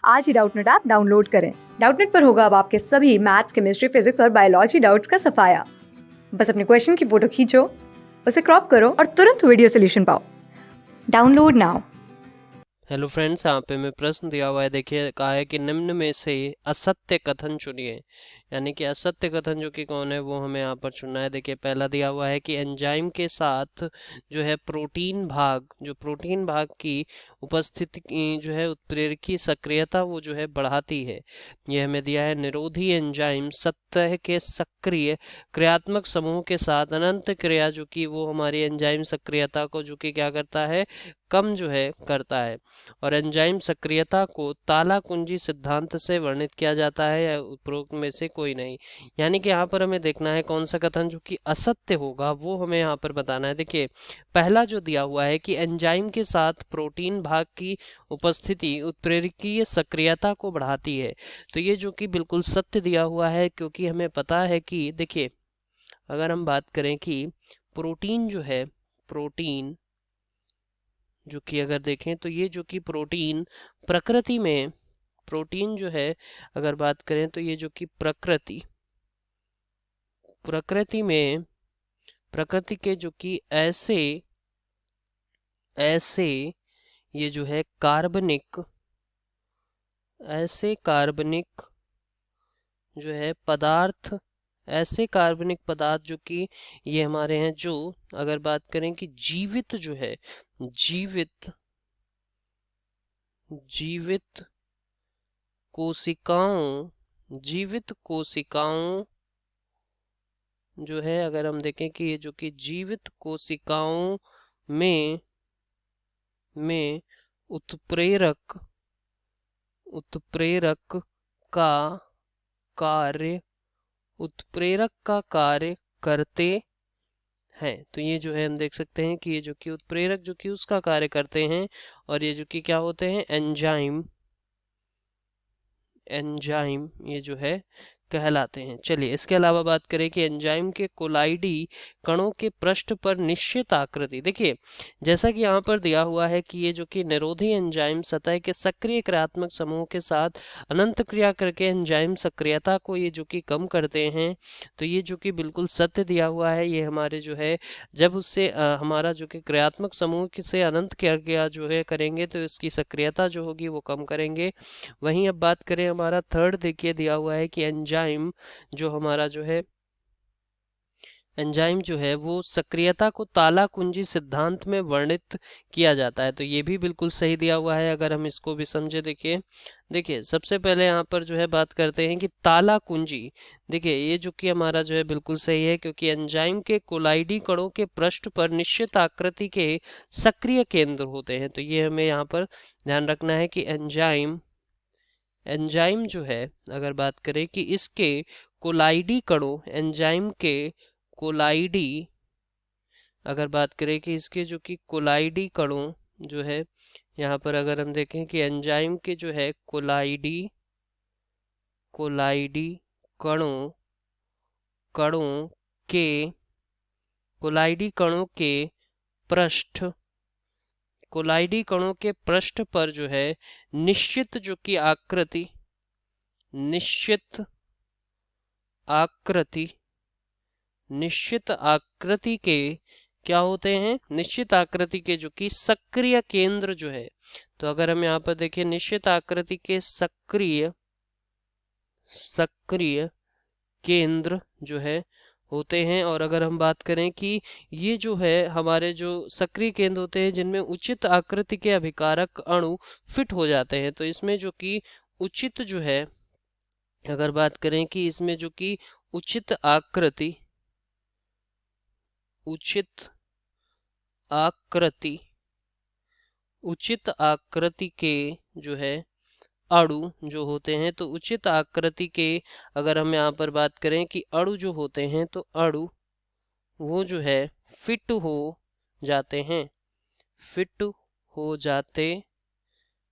आज ही Doubtnut app download करें। Doubtnut पर होगा अब आपके सभी मैथ्स, केमिस्ट्री, फिजिक्स और बायोलॉजी डाउट्स का सफाया। बस अपने क्वेश्चन की फोटो खींचो, उसे क्रॉप करो और तुरंत वीडियो सोल्यूशन पाओ। Download now. हेलो फ्रेंड्स, यहाँ पे मैं प्रश्न दिया हुआ है। देखिए, कहा है कि निम्न में से असत्य कथन चुनिए। यानी कि असत्य कथन जो कि कौन है वो हमें यहाँ पर चुनना है। देखिए, पहला दिया हुआ है कि एंजाइम के साथ जो है प्रोटीन भाग की उपस्थिति की जो है उत्प्रेरकी सक्रियता वो जो है बढ़ाती है। ये हमें दिया है। निरोधी एंजाइम सतह के सक्रिय क्रियात्मक समूह के साथ अनंत क्रिया जो कि वो हमारी एंजाइम सक्रियता को जो कि क्या करता है, कम जो है करता है। और एंजाइम सक्रियता को ताला कुंजी सिद्धांत से वर्णित किया जाता है, या उपरोक्त में से कोई नहीं। यानी कि यहाँ पर हमें देखना है कौन सा कथन जो कि असत्य होगा वो हमें यहाँ पर बताना है। देखिए, पहला जो दिया हुआ है कि एंजाइम के साथ प्रोटीन भाग की उपस्थिति उत्प्रेरकीय सक्रियता को बढ़ाती है, तो ये जो कि बिल्कुल सत्य दिया हुआ है। क्योंकि हमें पता है कि देखिए, अगर हम बात करें कि प्रोटीन जो है, प्रोटीन जो कि अगर देखें तो ये जो कि प्रोटीन जो है, अगर बात करें तो ये जो कि प्रकृति में प्रकृति के जो कि ऐसे ऐसे ये जो है कार्बनिक जो है पदार्थ, ऐसे कार्बनिक पदार्थ जो कि ये हमारे हैं, जो अगर बात करें कि जीवित जीवित कोशिकाओं जो है, अगर हम देखें कि ये जो कि जीवित कोशिकाओं में में उत्प्रेरक उत्प्रेरक का कार्य उत्प्रेरक का कार्य करते हैं। तो ये जो है हम देख सकते हैं कि ये जो कि उत्प्रेरक जो कि उसका कार्य करते हैं, और ये जो कि क्या होते हैं, एंजाइम ये जो है कहलाते हैं। चलिए, इसके अलावा बात करें कि एंजाइम के कोलाइडी कणों के पृष्ठ पर निश्चित आकृति। देखिए, जैसा कि यहाँ पर दिया हुआ है कि ये जो कि निरोधी एंजाइम सतह के सक्रिय क्रियात्मक समूह के साथ अनंत क्रिया करके एंजाइम सक्रियता को ये जो कि कम करते हैं, तो ये जो कि बिल्कुल सत्य दिया हुआ है। ये हमारे जो है, जब उससे हमारा जो कि क्रियात्मक समूह से अनंत क्रिया जो है करेंगे, तो इसकी सक्रियता जो होगी वो कम करेंगे। वहीं अब बात करें, हमारा थर्ड देखिए दिया हुआ है कि एंजाइम जो है वो सक्रियता को ताला कुंजी सिद्धांत में वर्णित किया जाता है। तो ये भी बिल्कुल सही दिया हुआ है। अगर हम इसको भी समझे, देखिए सबसे पहले यहाँ पर जो है बात करते हैं कि ताला कुंजी। देखिए, ये जो कि हमारा जो है बिल्कुल सही है, क्योंकि एंजाइम के कोलाइडी कणों के पृष्ठ पर निश्चित आकृति के सक्रिय केंद्र होते हैं। तो ये हमें यहाँ पर ध्यान रखना है कि एंजाइम जो है, अगर बात करें कि इसके कोलाइडी कणों एंजाइम के कोलाइडी अगर बात करें कि इसके जो कि कोलाइडी कणों जो है, यहाँ पर अगर हम देखें कि एंजाइम के जो है कोलाइडी कणों कणों के कोलाइडी कणों के पृष्ठ कोलाइडी कणों के पृष्ठ पर जो है निश्चित जो कि निश्चित आकृति निश्चित आकृति के क्या होते हैं, निश्चित आकृति के जो कि सक्रिय केंद्र जो है। तो अगर हम यहाँ पर देखें, निश्चित आकृति के सक्रिय केंद्र जो है होते हैं। और अगर हम बात करें कि ये जो है हमारे जो सक्रिय केंद्र होते हैं जिनमें उचित आकृति के अभिकारक अणु फिट हो जाते हैं, तो इसमें जो कि उचित जो है, अगर बात करें कि इसमें जो कि उचित आकृति के जो है अणु जो होते हैं, तो उचित आकृति के अगर हम यहाँ पर बात करें कि अणु जो होते हैं, तो अणु वो जो है फिट हो जाते हैं फिट हो जाते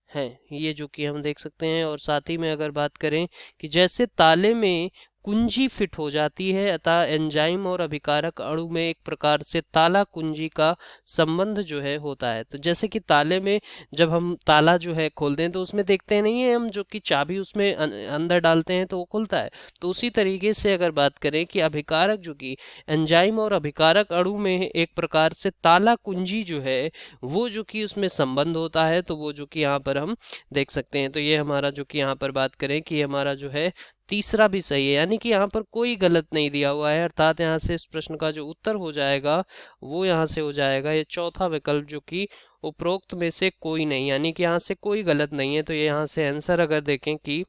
हैं। ये जो कि हम देख सकते हैं। और साथ ही में अगर बात करें कि जैसे ताले में कुंजी फिट हो जाती है, अतः एंजाइम और अभिकारक अणु में एक प्रकार से ताला कुंजी का संबंध जो है होता है। तो जैसे कि ताले में जब हम ताला जो है खोलते हैं तो उसमें देखते नहीं है हम, जो कि चाबी उसमें अंदर डालते हैं तो वो खुलता है। तो उसी तरीके से अगर बात करें कि अभिकारक जो कि एंजाइम और अभिकारक अणु में एक प्रकार से ताला कुंजी जो है वो जो कि उसमें संबंध होता है, तो वो जो कि यहाँ पर हम देख सकते हैं। तो ये हमारा जो कि यहाँ पर बात करें कि हमारा जो है तीसरा भी सही है, यानी कि यहाँ पर कोई गलत नहीं दिया हुआ है, अर्थात यहाँ से इस प्रश्न का जो उत्तर हो जाएगा वो यहाँ से हो जाएगा ये चौथा विकल्प, जो कि उपरोक्त में से कोई नहीं, यानी कि यहाँ से कोई गलत नहीं है। तो ये यहाँ से आंसर अगर देखें कि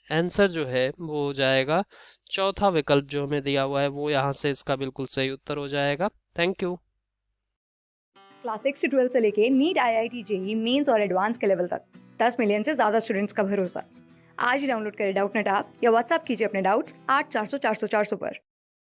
आंसर जो है वो हो जाएगा चौथा विकल्प जो हमें दिया हुआ है, वो यहाँ से इसका बिल्कुल सही उत्तर हो जाएगा। Thank you. क्लास 6 से 12 से लेके नीट, IIT, जेई मेंस और एडवांस के लेवल तक 10 मिलियन से ज़्यादा स्टूडेंट्स का भरोसा। आज ही डाउनलोड करें डाउटनेट ऐप या व्हाट्सएप कीजिए अपने डाउट्स 8400 400 400 पर।